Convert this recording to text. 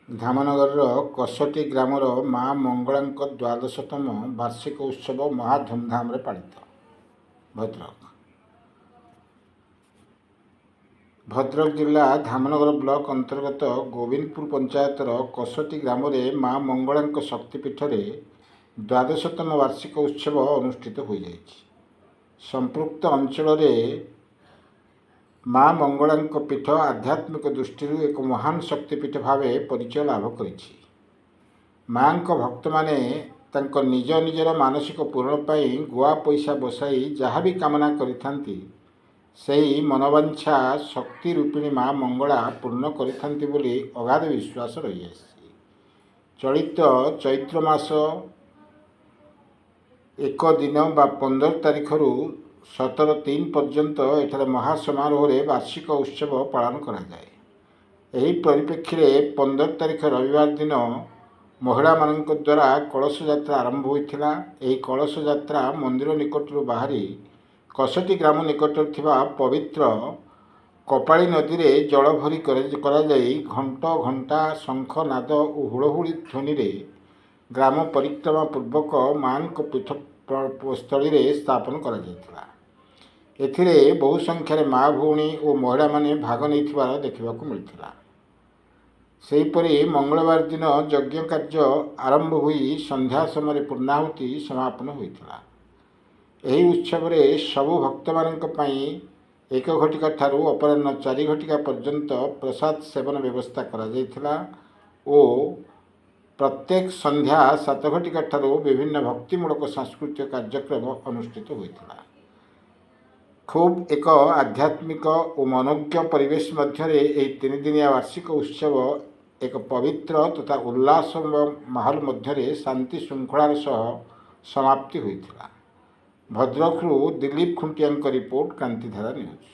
ଧାମନଗରର କଷଟି ଗ୍ରାମର ମା ମଙ୍ଗଳାଙ୍କ ଦ୍ୱାଦଶତମ ବାର୍ଷିକ ଉତ୍ସବ ମହା ଧୁମଧାମରେ ପାଳିତ। ଭଦ୍ରକ ଜିଲ୍ଲା ଧାମନଗର ବ୍ଲକ ଅନ୍ତର୍ଗତ ଗୋବିନ୍ଦପୁର ପଞ୍ଚାୟତର କଷଟି ଗ୍ରାମରେ ମା ମଙ୍ଗଳାଙ୍କ ଶକ୍ତିପୀଠରେ ଦ୍ୱାଦଶତମ ବାର୍ଷିକ ଉତ୍ସବ ଅନୁଷ୍ଠିତ ହୋଇଯାଇଛି। ସମ୍ପୃକ୍ତ ଅଞ୍ଚଳରେ ମା ମଙ୍ଗଳାଙ୍କ ପୀଠ ଆଧ୍ୟାତ୍ମିକ ଦୃଷ୍ଟିରୁ ଏକ ମହାନ ଶକ୍ତିପୀଠ ଭାବେ ପରିଚୟ ଲାଭ କରିଛି। ମାଙ୍କ ଭକ୍ତମାନେ ତାଙ୍କ ନିଜ ନିଜର ମାନସିକ ପୂରଣ ପାଇଁ ଗୁଆ ପଇସା ବସାଇ ଯାହା ବି କାମନା କରିଥାନ୍ତି, ସେହି ମନୋବାଞ୍ଛା ଶକ୍ତି ରୂପିଣୀ ମା ମଙ୍ଗଳା ପୂର୍ଣ୍ଣ କରିଥାନ୍ତି ବୋଲି ଅଗାଧ ବିଶ୍ୱାସ ରହିଆସିଛି। ଚଳିତ ଚୈତ୍ର ମାସ 1 ଦିନ ବା 15 ତାରିଖରୁ 17/3 ପର୍ଯ୍ୟନ୍ତ ଏଠାରେ ମହାସମାରୋହରେ ବାର୍ଷିକ ଉତ୍ସବ ପାଳନ କରାଯାଏ। ଏହି ପରିପ୍ରେକ୍ଷୀରେ 15 ତାରିଖ ରବିବାର ଦିନ ମହିଳାମାନଙ୍କ ଦ୍ୱାରା କଳସ ଯାତ୍ରା ଆରମ୍ଭ ହୋଇଥିଲା। ଏହି କଳସ ଯାତ୍ରା ମନ୍ଦିର ନିକଟରୁ ବାହାରି କଷଟି ଗ୍ରାମ ନିକଟରେ ଥିବା ପବିତ୍ର କପାଳୀ ନଦୀରେ ଜଳ ଭରି କରାଯାଇ ଘଣ୍ଟ ଘଣ୍ଟା ଶଙ୍ଖ ନାଦ ଓ ହୁଳହୁଳି ଧ୍ୱନିରେ ଗ୍ରାମ ପରିକ୍ରମା ପୂର୍ବକ ମାଙ୍କ ପୀଠସ୍ଥଳୀରେ ସ୍ଥାପନ କରାଯାଇଥିଲା। ଏଥିରେ ବହୁ ସଂଖ୍ୟାରେ ମା ଭଉଣୀ ଓ ମହିଳାମାନେ ଭାଗ ନେଇଥିବାର ଦେଖିବାକୁ ମିଳିଥିଲା। ସେହିପରି ମଙ୍ଗଳବାର ଦିନ ଯଜ୍ଞ କାର୍ଯ୍ୟ ଆରମ୍ଭ ହୋଇ ସନ୍ଧ୍ୟା ସମୟରେ ପୂର୍ଣ୍ଣାହୁତି ସମାପନ ହୋଇଥିଲା। ଏହି ଉତ୍ସବରେ ସବୁ ଭକ୍ତମାନଙ୍କ ପାଇଁ 1 ଘଟିକା ଠାରୁ ଅପରାହ୍ନ 4 ଘଟିକା ପର୍ଯ୍ୟନ୍ତ ପ୍ରସାଦ ସେବନ ବ୍ୟବସ୍ଥା କରାଯାଇଥିଲା ଓ ପ୍ରତ୍ୟେକ ସନ୍ଧ୍ୟା 7 ଘଟିକା ଠାରୁ ବିଭିନ୍ନ ଭକ୍ତିମୂଳକ ସାଂସ୍କୃତିକ କାର୍ଯ୍ୟକ୍ରମ ଅନୁଷ୍ଠିତ ହୋଇଥିଲା। ଖୁବ୍ ଏକ ଆଧ୍ୟାତ୍ମିକ ଓ ମନୋଜ୍ଞ ପରିବେଶ ମଧ୍ୟରେ ଏହି 3 ଦିନିଆ ବାର୍ଷିକ ଉତ୍ସବ ଏକ ପବିତ୍ର ତଥା ଉଲ୍ଲାସମୟ ମାହୋଲ ମଧ୍ୟରେ ଶାନ୍ତି ଶୃଙ୍ଖଳାର ସହ ସମାପ୍ତି ହୋଇଥିଲା। ଭଦ୍ରକରୁ ଦିଲ୍ଲୀପ ଖୁଣ୍ଟିଆଙ୍କ ରିପୋର୍ଟ, କ୍ରାନ୍ତିଧାରା ନ୍ୟୁଜ୍।